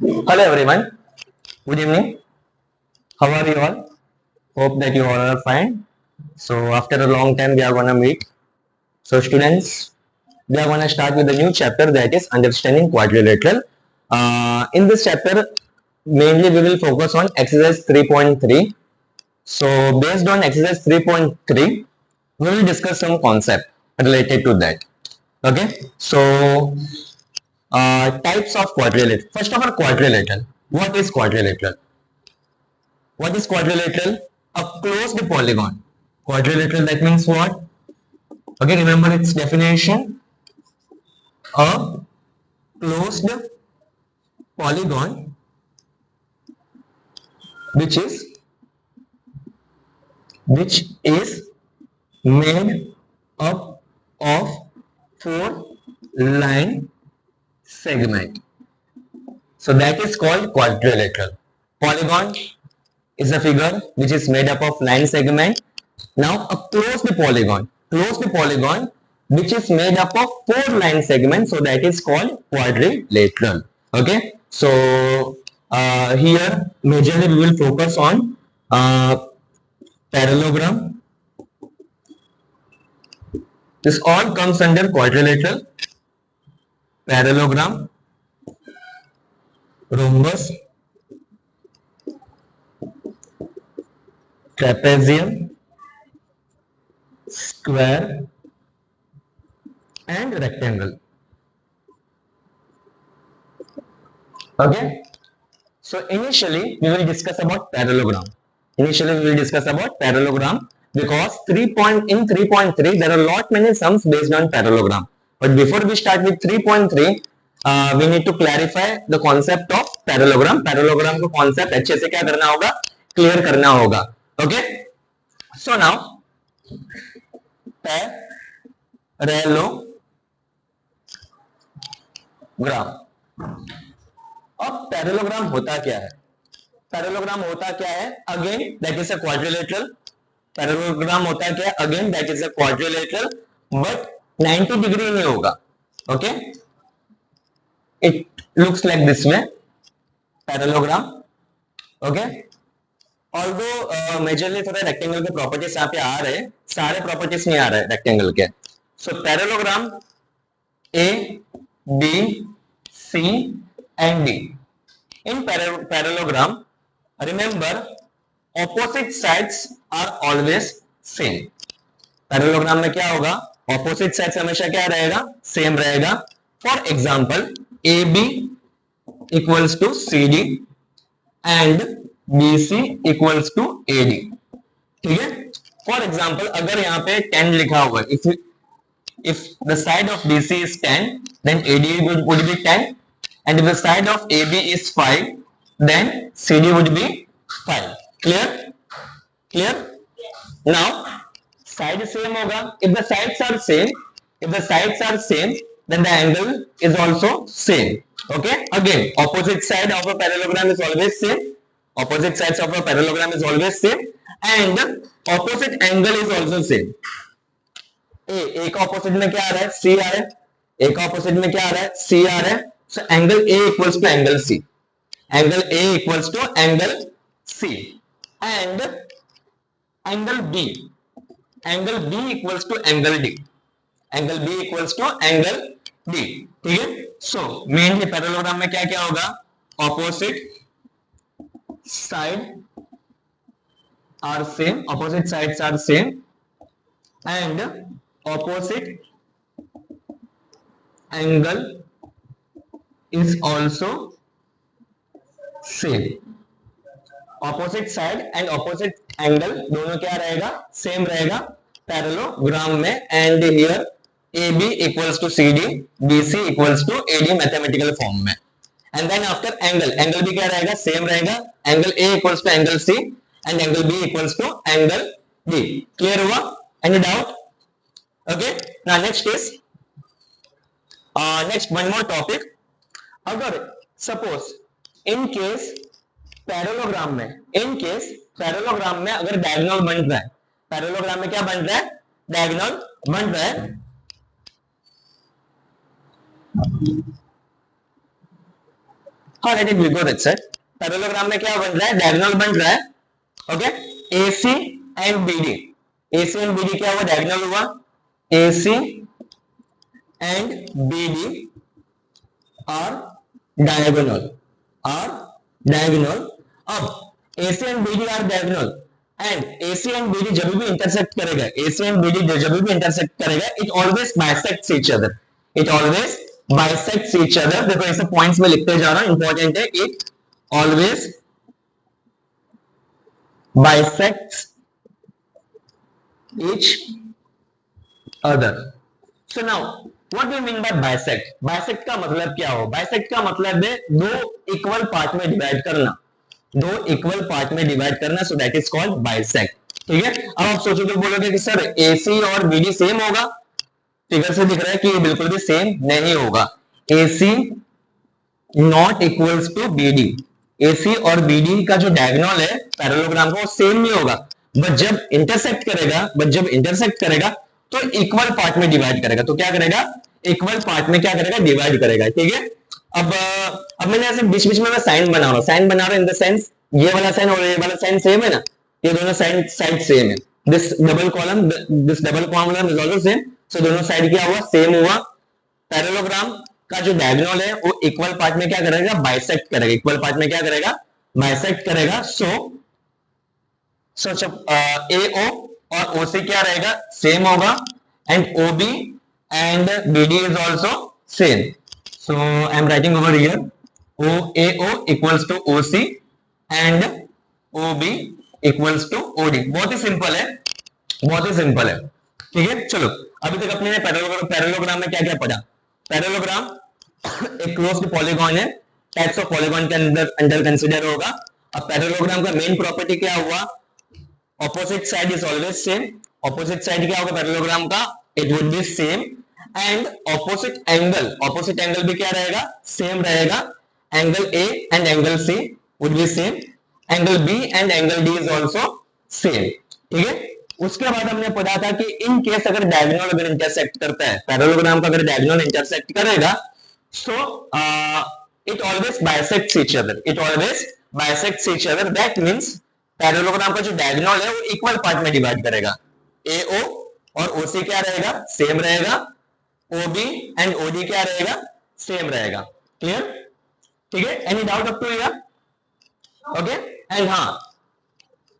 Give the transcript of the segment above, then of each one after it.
Hello everyone, good evening. How are you all? Hope that you all are fine. So after a long time we are gonna meet. So students, we are gonna start with a new chapter, that is understanding quadrilateral. In this chapter, mainly we will focus on exercise 3.3. So based on exercise 3.3, we will discuss some concept related to that. Okay. So types of quadrilateral. First of all, quadrilateral. What is quadrilateral? What is quadrilateral? A closed polygon. Quadrilateral, that means what? Okay, remember its definition. A closed polygon which is made up of four line segment. So that is called quadrilateral. Polygon is a figure which is made up of line segment. Now a closed polygon which is made up of four line segments, so that is called quadrilateral. Okay, so here majorly we will focus on parallelogram. This all comes under quadrilateral. Parallelogram, rhombus, trapezium, square and rectangle. Okay, so initially we will discuss about parallelogram. Initially we will discuss about parallelogram because 3.3 there are lot many sums based on parallelogram. But before we start with 3.3, we need to clarify the concept of parallelogram. Parallelogram को concept अच्छे से क्या करना होगा, clear करना होगा. Okay, so now parallelogram. अब parallelogram होता क्या है? पैरेललोग्राम होता क्या है? Again that is a quadrilateral. Parallelogram होता क्या है? Again that is a quadrilateral, but 90 degree नहीं होगा. Okay, it looks like this way parallelogram. Okay, although majorly थोड़ा रेक्टेंगल के प्रॉपर्टीज यहाँ पे आ रहे हैं, सारे प्रॉपर्टीज नहीं आ रहे रेक्टेंगल के. So parallelogram A B C and D. In parallelogram, remember opposite sides are always same. Parallelogram में क्या होगा? Opposite sides हमेशा क्या रहेगा? Same रहेगा. For example, AB equals to CD and BC equals to AD. ठीक है? For example, अगर यहाँ पे 10 लिखा हुआ है, if the side of BC is 10, then AD would be 10. And if the side of AB is 5, then CD would be 5. Clear? Clear? Now, side same होगा. If the sides are same, then the angle is also same. Okay? Again, opposite side of a parallelogram is always same. Opposite sides of a parallelogram is always same. And opposite angle is also same. ए का opposite में क्या आ रहा है? सी आ रहा है. ए का opposite में क्या आ रहा है? सी आ रहा है. So angle A equals to angle C. Angle A equals to angle C. And angle B equals to angle D. Angle B equals to angle D. ठीक है. सो मेनली पैरेललोग्राम में क्या क्या होगा? Opposite side are same, opposite sides are same, and opposite angle is also same. Opposite side and opposite angle दोनों क्या रहेगा? Same रहेगा पैरेललोग्राम में. And here AB equals to CD, BC equals to AD mathematical form में. And then after angle भी क्या रहेगा? Same रहेगा. Angle A equals to angle C and angle B equals to angle D. Clear हुआ? Any doubt? Okay, now next is next one more topic. अगर suppose in case parallelogram में अगर diagonal बन रहा है, पैरेललोग्राम में क्या बन रहा है? डायगोनल बन रहा है. हाँ let it be go that's it. Parallelogram में क्या बन रहा है, डायगोनल बन रहा है। Okay, AC and BD, AC and BD क्या हुआ, डायगोनल हुआ। AC and BD are diagonal, are diagonal. अब AC and BD are diagonal and AC and BD जब भी इंटरसेक्ट करेगा, AC एंड BD जब भी इंटरसेक्ट करेगा, it always bisects each other, it always bisects each other. देखो ऐसे points में लिखते जा रहा हूं, इंपॉर्टेंट है। It always bisects each other. So now what do you mean by bisect? Bisect का मतलब क्या हो, bisect का मतलब है दो इक्वल पार्ट में डिवाइड करना, दो इक्वल पार्ट में डिवाइड करना, so that is called bisect. ठीक है, अब आप सोचोगे, बोलोगे कि सर AC और BD सेम होगा, फिगर से दिख रहा है कि ये बिल्कुल भी सेम नहीं होगा। AC not equals to BD, AC और BD का जो डायगोनल है पैरेललोग्राम का वो सेम नहीं होगा, बट जब इंटरसेक्ट करेगा तो इक्वल पार्ट में डिवाइड करेगा। तो क्या करेगा, इक्वल पार्ट में क्या करेगा, डिवाइड करेगा। ठीक है, अब मैंने ऐसे बीच बीच में मैं साइन बना रहा हूं इन द सेंस ये वाला साइन और ये वाला साइन सेम है ना, ये दोनों साइड सेम है। This double column is also same, so दोनों साइड क्या हुआ, सेम हुआ। पैरेललोग्राम का जो डायगोनल है वो इक्वल पार्ट में क्या करेगा, बाइसेक्ट करेगा, इक्वल पार्ट में क्या करेगा, बाइसेक्ट करेगा। सो जब AO और OC क्या रहेगा, सेम होगा, and OB and BD is also same. So I am writing over here AO equals to OC and OB equals to OD। बहुत ही सिंपल है, बहुत ही सिंपल है। ठीक है, चलो अभी तक अपने पैरेललोग्राम में क्या क्या पढ़ा। पैरेललोग्राम एक क्लोज्ड पॉलीगॉन है, टाइप्स ऑफ पॉलीगॉन के अंडर कंसीडर होगा। अब पैरेललोग्राम का मेन प्रॉपर्टी क्या हुआ, opposite side is always same. Opposite side क्या होगा पैरेललोग्राम का, it would be same, and opposite angle भी क्या रहेगा, सेम रहेगा। Angle A and angle C would be same, angle B and angle D is also same. ठीक है, उसके बाद हमने पढ़ा था कि इन केस अगर डायगोनल अगर इंटरसेक्ट करता है, पैरेललोग्राम का अगर डायगोनल इंटरसेक्ट करेगा, so it always bisects each other, it always bisects each other. That means parallelogram का जो डायगोनल है वो इक्वल पार्ट में डिवाइड करेगा। AO और OC क्या रहेगा, सेम रहेगा। OB एंड OD क्या रहेगा, सेम रहेगा। क्लियर, ठीक है, any doubt up to here? Okay, and हाँ,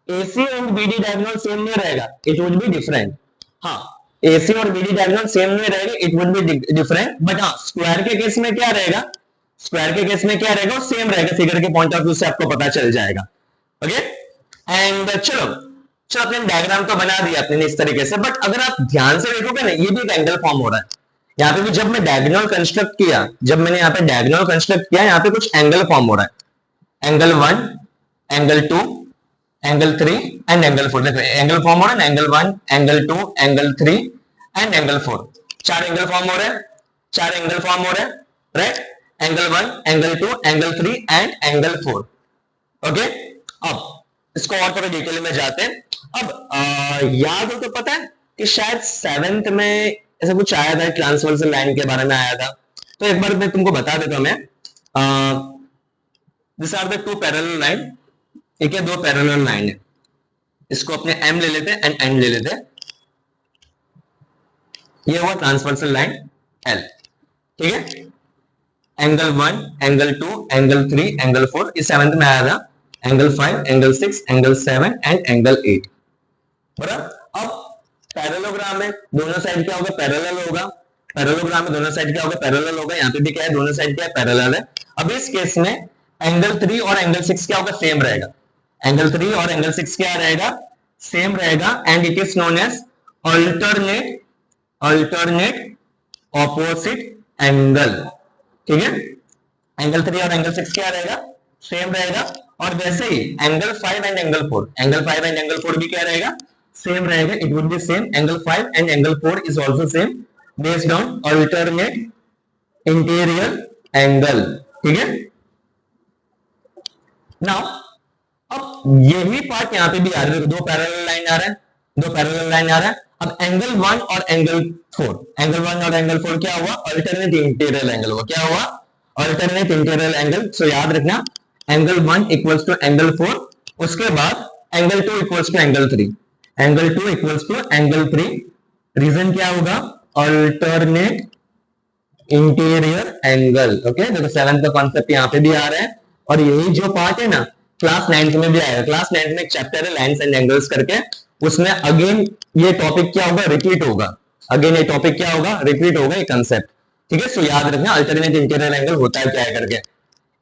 AC and BD diagonal same नहीं रहेगा, इट वुड बी डिफरेंट। हाँ, AC और BD डायगोनल सेम नहीं रहेगा, it would be different. But हाँ, स्क्वायर के केस में क्या रहेगा, स्क्वायर के केस में क्या रहेगा, सेम रहेगा। फिगर के पॉइंट ऑफ व्यू से आपको पता चल जाएगा। ओके, एंड चलो अपने डायग्राम तो बना दिया अपने इस तरीके से, बट अगर आप ध्यान से देखोगे ना, ये भी एक एंगल फॉर्म हो रहा है। यहाँ पे भी जब मैं डायगोनल कंस्ट्रक्ट किया, जब मैंने यहाँ पे डायगोनल कंस्ट्रक्ट किया, यहाँ पे कुछ एंगल फॉर्म हो रहा है। Angle 1, angle 2, angle 3 and angle 4। देखो एंगल फॉर्म हो रहा है ना, angle 1, angle 2, angle 3 and angle 4। चार एंगल फॉर्म हो रहे हैं, चार एंगल फॉर्म हो रहे हैं, right. Angle 1, angle 2, angle 3 and angle 4। Okay, अब इसको और थोड़ा डिटेल में जाते हैं। अब याद हो तो पता है कि शायद 7th में ऐसा कुछ आया था, ट्रांसवर्सल लाइन के बारे में आया था। तो एक बार मैं तुमको बता देता हूं। मैं this are the two parallel line, ठीक है, दो पैरेलल लाइन है। इसको अपने M ले लेते हैं एंड N ले लेते हैं। ये हुआ ट्रांसवर्सल लाइन L, ठीक है। एंगल 1, एंगल 2, एंगल 3, एंगल 4, इस 7th में आया था। Angle 5, angle 6, angle 7 and angle 8। बराबर। अब पैरेललोग्राम में दोनों साइड क्या होगा, पैरेलल होगा। पैरेललोग्राम में दोनों साइड क्या होगा, पैरेलल होगा। यहाँ पे भी क्या है, दोनों साइड क्या है, पैरेलल है। अब इस केस में एंगल 3 और एंगल 6 क्या होगा, सेम रहेगा। एंगल 3 और एंगल 6 क्या रहेगा, सेम रहेगा। And it is known as alternate opposite angle, ठीक है। एंगल 3 और एंगल 6 क्या रहेगा, सेम रहेगा। और वैसे ही angle 5 and angle 4, angle 5 and angle 4 भी क्या रहेगा, सेम रहेगा। It would be same. Angle 5 and angle 4 is also same based on alternate interior angle, ठीक है। नाउ अब यही पार्ट यहाँ पे भी आ रहा है, दो पैरेलल लाइन आ रहा है, दो पैरेलल लाइन आ रहा है। अब एंगल 1 और एंगल 4, एंगल 1 और एंगल 4 क्या हुआ, अल्टरनेट इंटीरियर एंगल हुआ। क्या हुआ, अल्टरनेट इंटीरियर एंगल। सो याद रखना एंगल 1 इक्वल्स टू एंगल 4, उसके बाद angle 2 equals to angle 3, angle 2 equals to angle 3। Reason क्या होगा? Alternate interior angle. ओके, देखो 7th का कॉन्सेप्ट यहाँ पे भी आ रहा है, और यही जो पार्ट है ना क्लास 9th में भी आएगा। क्लास 9th में एक चैप्टर है लाइन्स एंड एंगल्स करके, उसमें अगेन ये टॉपिक क्या होगा? रिपीट होगा। अगेन ये टॉपिक क्या होगा? रिपीट होगा ये कंसेप्ट। ठीक है, सो याद रखना अल्टरनेट इंटीरियर एंगल होता है क्या है करके।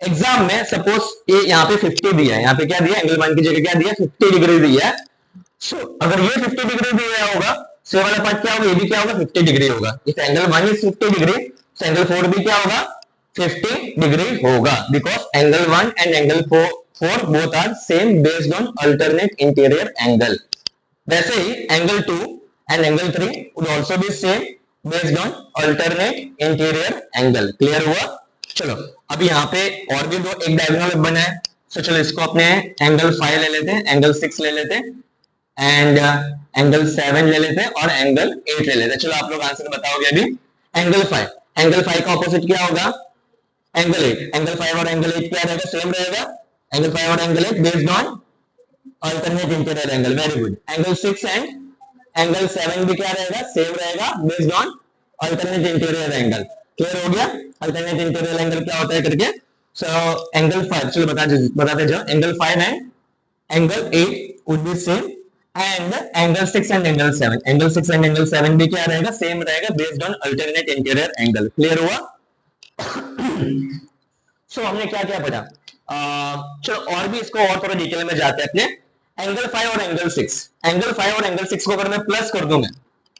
एग्जाम में सपोज ये यहाँ पे 50 दिया है, यहाँ पे क्या दिया? एंगल 1 की जगह क्या दिया? 50 डिग्री दिया है। सो अगर ये 50 डिग्री दिया होगा, से वाला पार्ट क्या होगा? ये भी क्या होगा? 50 डिग्री होगा। इफ एंगल 1 इज 50 डिग्री, तो एंगल 4 भी क्या होगा? 50 डिग्री होगा, because angle 1 and angle 4 both are same based on alternate interior angle. वैसे ही angle 2 and angle 3 would also be same based on alternate interior angle। Clear हुआ? चलो अब यहाँ पे और भी दो एक डायगोनल बना है, तो चलो इसको अपने एंगल 5 ले लेते हैं, एंगल 6 ले लेते हैं, एंड एंगल 7 ले लेते हैं, और एंगल 8 ले लेते हैं। चलो आप लोग आंसर बताओगे अभी। एंगल 5, एंगल 5 का ऑपोजिट क्या होगा? एंगल 8। एंगल 5 और एंगल 8 क्या रहेगा? सेम रहेगा। एंगल 5 और angle 8 based on alternate interior angle. Very good. Angle 6 and angle 7 भी क्या रहेगा? सेम रहेगा based on alternate interior angle. Clear हो गया अल्टरनेट इंटीरियर एंगल क्या होता है करके। सो एंगल 5 चलो बताते जाओ। Angle 5 and angle 8 would be same, and angle 6 and angle 7, angle 6 and angle 7 भी क्या रहेगा? सेम रहेगा based on alternate interior angle. Clear हुआ? सो हमने क्या क्या पढ़ा? चलो और भी इसको और थोड़ा डिटेल में जाते हैं अपने। एंगल 5 और एंगल 6, एंगल 5 और एंगल 6 को अगर मैं प्लस कर दूं, मैं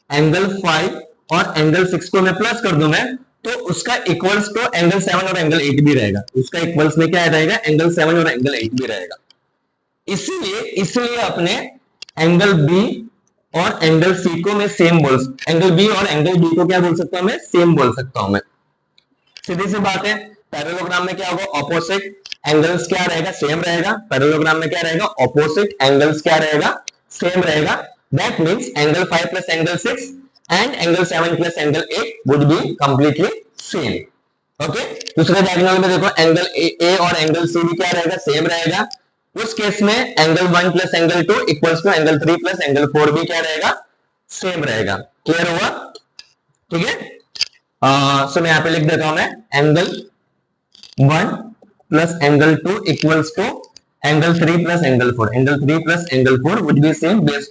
एंगल 5 और एंगल 6 को मैं प्लस कर दूं मैं, तो उसका इक्वल्स तो एंगल 7 और एंगल 8 भी रहेगा। उसका इक्वल्स में क्या रहेगा? एंगल 7 और एंगल 8 भी रहेगा। इसलिए अपने एंगल बी और एंगल सी को मैं सेम एंगल बी और एंगल डी को क्या बोल सकता हूं? मैं सेम बोल सकता हूं मैं। सीधी सी बात है। पैरेललोग्राम में क्या होगा? ऑपोजिट एंगल्स क्या रहेगा? सेम रहेगा। पैरेललोग्राम में क्या रहेगा? ऑपोजिट एंगल्स क्या रहेगा? सेम रहेगा। That means angle 5 plus angle 6 and angle 7 plus angle 8 would be completely same. Okay, दूसरे डायगोनल में देखो एंगल ए और एंगल सी भी क्या रहेगा? सेम रहेगा। उस केस में angle 1 plus angle 2 equals to angle 3 plus angle 4 भी क्या रहेगा? सेम रहेगा। क्लियर हुआ? ठीक है। सो मैं यहां पे लिख देता हूं मैं angle 1 plus angle 2 equals to angle 3 plus angle 4, angle 3 plus angle 4 would be same based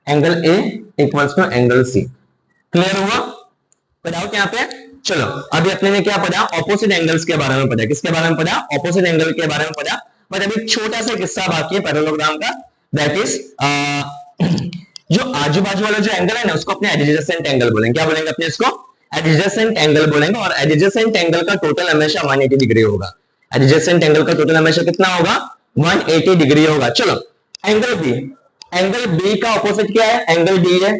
angle A equals to angle C. Clear हुआ? डाउट यहाँ पे? चलो अभी अपने ने क्या पढ़ा? ऑपोजिट एंगल्स के बारे में पढ़ा। किसके बारे में पढ़ा? ऑपोजिट एंगल के बारे में पढ़ा। बट अभी छोटा सा किस्सा बाकी है पैरेललोग्राम का, दैट इज जो आजू बाजू वाला जो एंगल है ना, उसको अपने एडजेसेंट एंगल बोलेंगे। क्या बोलेंगे अपने इसको? एडजेसेंट एंगल बोलेंगे। और एडजेसेंट एंगल का टोटल हमेशा 180 डिग्री होगा। एडजेसेंट एंगल का टोटल हमेशा कितना होगा? 180 डिग्री होगा। चलो एंगल बी, एंगल बी का ऑपोजिट क्या है? एंगल डी है।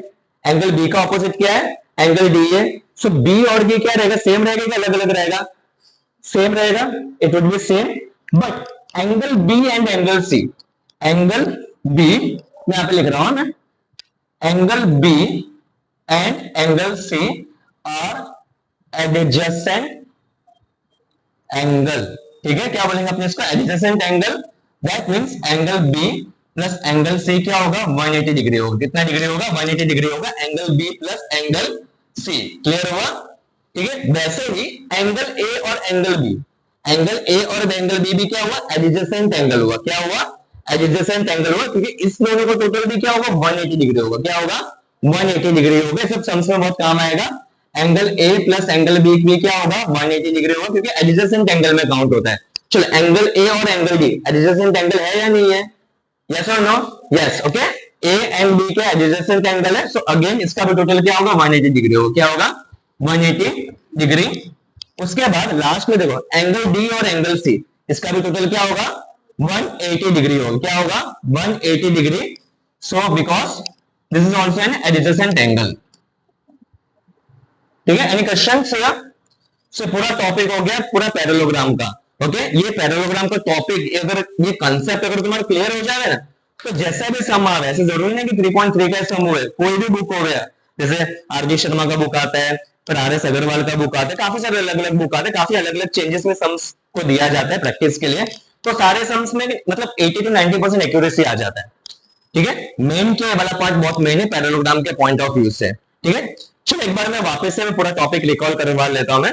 एंगल बी का ऑपोजिट क्या है? एंगल डी है। सो बी और बी क्या रहेगा? सेम रहेगा कि अलग अलग रहेगा? सेम रहेगा। It would be same. But angle B and angle C, angle B मैं यहां पे लिख रहा हूं ना, angle B and angle C are adjacent angle. ठीक है, क्या बोलेंगे अपने इसको? Adjacent angle. That means angle B plus angle C क्या होगा? 180 डिग्री होगा। कितना डिग्री होगा? 180 डिग्री होगा angle B plus angle C. Clear हुआ? ठीक है। वैसे ही एंगल ए और एंगल बी, एंगल ए और एंगल बी भी क्या हुआ? एडजेसेंट एंगल हुआ। क्या हुआ? एडजेसेंट एंगल हुआ, क्योंकि इस दोनों का टोटल भी क्या होगा? 180 डिग्री होगा। क्या होगा? 180 डिग्री होगा। सब सम्स में बहुत काम आएगा। Angle A plus angle B भी क्या होगा? 180 डिग्री होगा, क्योंकि एडजेसेंट एंगल में काउंट होता है। चलो एंगल ए और एंगल बी एडजेसेंट एंगल है या नहीं है? यस और no? Yes. Okay, A and B का एडजेसेंट एंगल है। सो अगेन इसका भी टोटल क्या होगा? 180 डिग्री होगा। क्या होगा? 180 डिग्री। उसके बाद लास्ट में देखो एंगल डी और एंगल सी, इसका भी टोटल क्या होगा? 180 डिग्री होगा। क्या होगा? 180 degree. So because this is also an adjacent angle. ठीक है, एनी क्वेश्चन? से पूरा टॉपिक हो गया पूरा पैरेललोग्राम का। ओके, ये पैरेललोग्राम का टॉपिक, अगर ये कंसेप्ट अगर तुम्हारा क्लियर हो जाए ना, तो जैसा भी सम आवे, ऐसे जरूरी नहीं कि 3.3 का सम हुए, कोई भी बुक हो गया, जैसे आरजी शर्मा का बुक आता है, फिर RS अग्रवाल का बुक आता है, काफी सारे अलग अलग बुक आते हैं, काफी अलग अलग चेंजेस में सम्स को दिया जाता है प्रैक्टिस के लिए। तो सारे सम्स में मतलब 80 to 90% एक्यूरेसी आ जाता है। ठीक है, मेन क्या वाला पार्ट बहुत मेन है पैरेललोग्राम के पॉइंट ऑफ व्यू से। ठीक है, चलो एक बार मैं वापस से पूरा टॉपिक रिकॉल करवा लेता हूं मैं।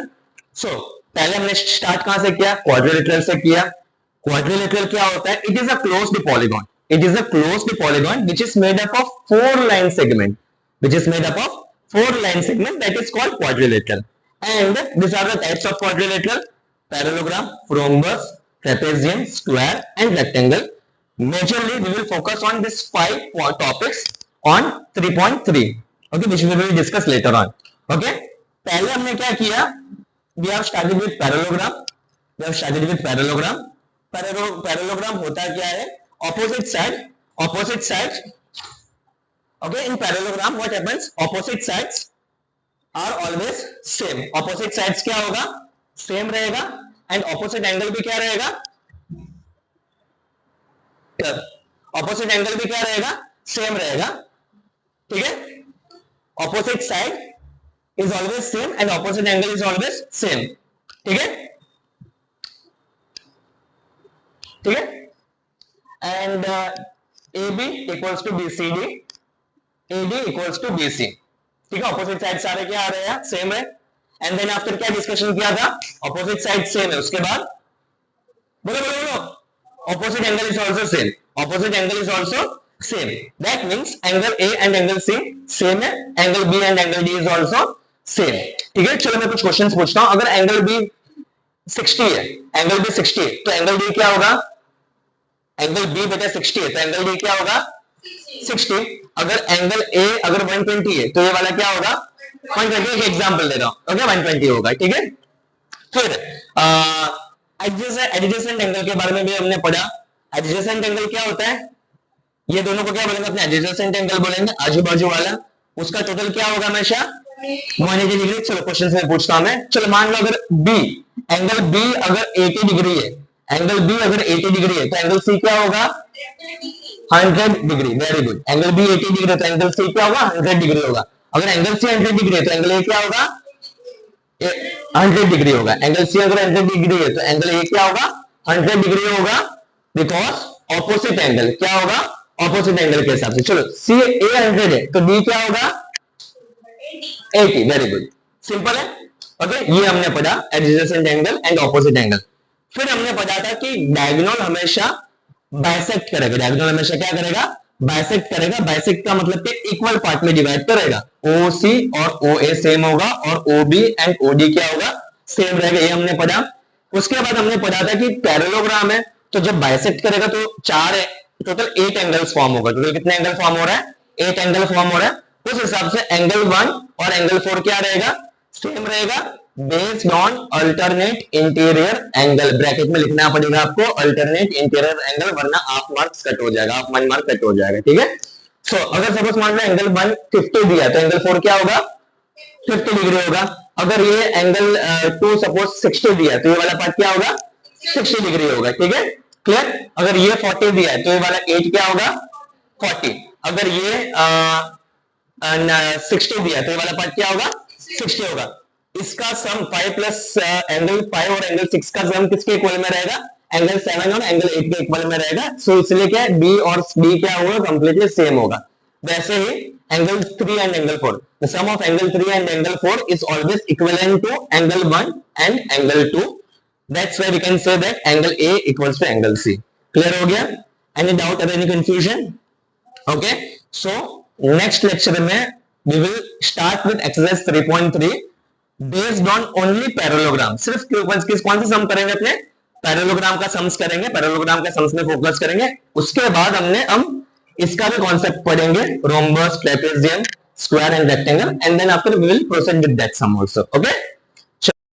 पहले हमने स्टार्ट कहां से किया, क्वाड्रिलेटरल से किया। क्वाड्रिलेटरल क्या होता है, it is a closed polygon, it is a closed polygon which is made up of 4 line segment, which is made up of 4 line segment, that is called quadrilateral. And these are the types of quadrilateral: parallelogram, rhombus, trapezium, square and rectangle. Majorly we will focus on these 5 topics on 3.3, okay, which we will discuss later on. Okay, पहले हमने क्या किया, we have started with parallelogram. We have started with parallelogram. Parallelogram होता क्या है, opposite side. Okay, in parallelogram what happens, opposite sides are always same. Opposite sides क्या होगा, same रहेगा, and opposite angle भी क्या रहेगा, opposite angle भी क्या रहेगा, same रहेगा। ठीक है, opposite side is always same and opposite angle is always same। ठीक है, and AB equals to BCD, AD equals to BC। ठीक है, ऑपोजिट साइड सारे क्या आ रहे हैं, सेम है। एंड देन आफ्टर क्या डिस्कशन किया था, ऑपोजिट साइड सेम है, उसके बाद बोलो opposite angle is also same, opposite angle is also same, that means angle A and angle C same है, angle B and angle D is also same. ठीक है, चलो मैं कुछ क्वेश्चंस पूछता हूं। अगर एंगल बी 60 है, एंगल बी 60 है, तो एंगल डी क्या होगा, एंगल बी बेटा 60 है तो एंगल डी क्या होगा 60। अगर एंगल ए अगर 120 है तो ये वाला क्या होगा 120। एक एग्जांपल दे रहा हूं, ओके 120 होगा। ठीक है, फिर एडजेसेंट एंगल के बारे में भी हमने पढ़ा। एडजेसेंट एंगल क्या होता है, ये दोनों को क्या बोलेंगे, अपने एडजेसेंट एंगल बोलेंगे, आजू बाजू वाला। उसका टोटल क्या होगा हमेशा 180 डिग्री। चलो क्वेश्चन में पूछता हूं मैं, चलो मान लो अगर बी, एंगल बी अगर 80 डिग्री है, एंगल बी अगर 80 डिग्री है तो एंगल सी क्या होगा 100 degree. Very good, angle B 80 degree है तो एंगल सी क्या होगा 100 डिग्री होगा। अगर एंगल सी 100 डिग्री है तो एंगल ए क्या होगा 100 डिग्री होगा। एंगल सी अगर 100 डिग्री है तो एंगल ए क्या होगा 100 डिग्री होगा, बिकॉज ऑपोजिट एंगल क्या होगा, ऑपोजिट एंगल के हिसाब से। चलो सी ए 100 है तो डी क्या होगा 80। वेरी गुड, सिंपल है। ओके, ये हमने पढ़ा adjacent angle and opposite angle. फिर हमने पढ़ा था कि डायगोनल हमेशा बाइसेक्ट करेगा, डायगोनल हमेशा क्या करेगा बाइसेक्ट करेगा। बाइसेक्ट का मतलब कि इक्वल पार्ट में डिवाइड करेगा। OC और OA सेम होगा और OB एंड OD क्या होगा सेम रहेगा, ये हमने पढ़ा। उसके बाद हमने पढ़ा था कि पैरेललोग्राम है तो जब बाइसेक्ट करेगा तो 4 है, टोटल 8 एंगल्स फॉर्म होगा। टोटल कितने एंगल फॉर्म हो रहा है 8 एंगल फॉर्म हो रहा है। उस हिसाब से एंगल 1 और एंगल 4 क्या रहेगा सेम रहेगा, based on alternate interior angle. Bracket में लिखना पड़ेगा आपको अल्टरनेट इंटीरियर एंगल, वरना आप मार्क्स कट हो जाएगा, आप 1 मार्क कट हो जाएगा। ठीक है, सो अगर सपोज मान लो एंगल 1 50 दिया तो एंगल 4 क्या होगा 50 डिग्री होगा। अगर ये एंगल 2 सपोज 60 दिया तो ये वाला पार्ट क्या होगा 60 डिग्री होगा। ठीक है, क्लियर। अगर ये 40 दिया है तो ये वाला 8 क्या होगा 40। अगर ये 60 दिया तो ये वाला पार्ट क्या होगा 60 होगा। इसका सम 5 प्लस एंगल 5 और एंगल 6 का सम किसके इक्वल में रहेगा, एंगल 7 और एंगल 8 के इक्वल में रहेगा। सो इसलिए क्या है बी और डी क्या होगा कंप्लीटली सेम होगा। वैसे ही angle 3 and angle 4, the sum of angle 3 and angle 4 is always equivalent to angle 1 and angle 2। That's why we can say that angle A equals to angle C. Clear हो गया, any doubt और any confusion? Okay, so next lecture में we will start with exercise 3.3 based on only parallelogram। सिर्फ कौन से सम करेंगे अपने parallelogram का सम्स करेंगे, पैरेललोग्राम के सम्स में फोकस करेंगे। उसके बाद हम इसका भी कॉन्सेप्ट पढ़ेंगे, rhombus, trapezium, square and rectangle, and then after we will proceed with that some also. Okay.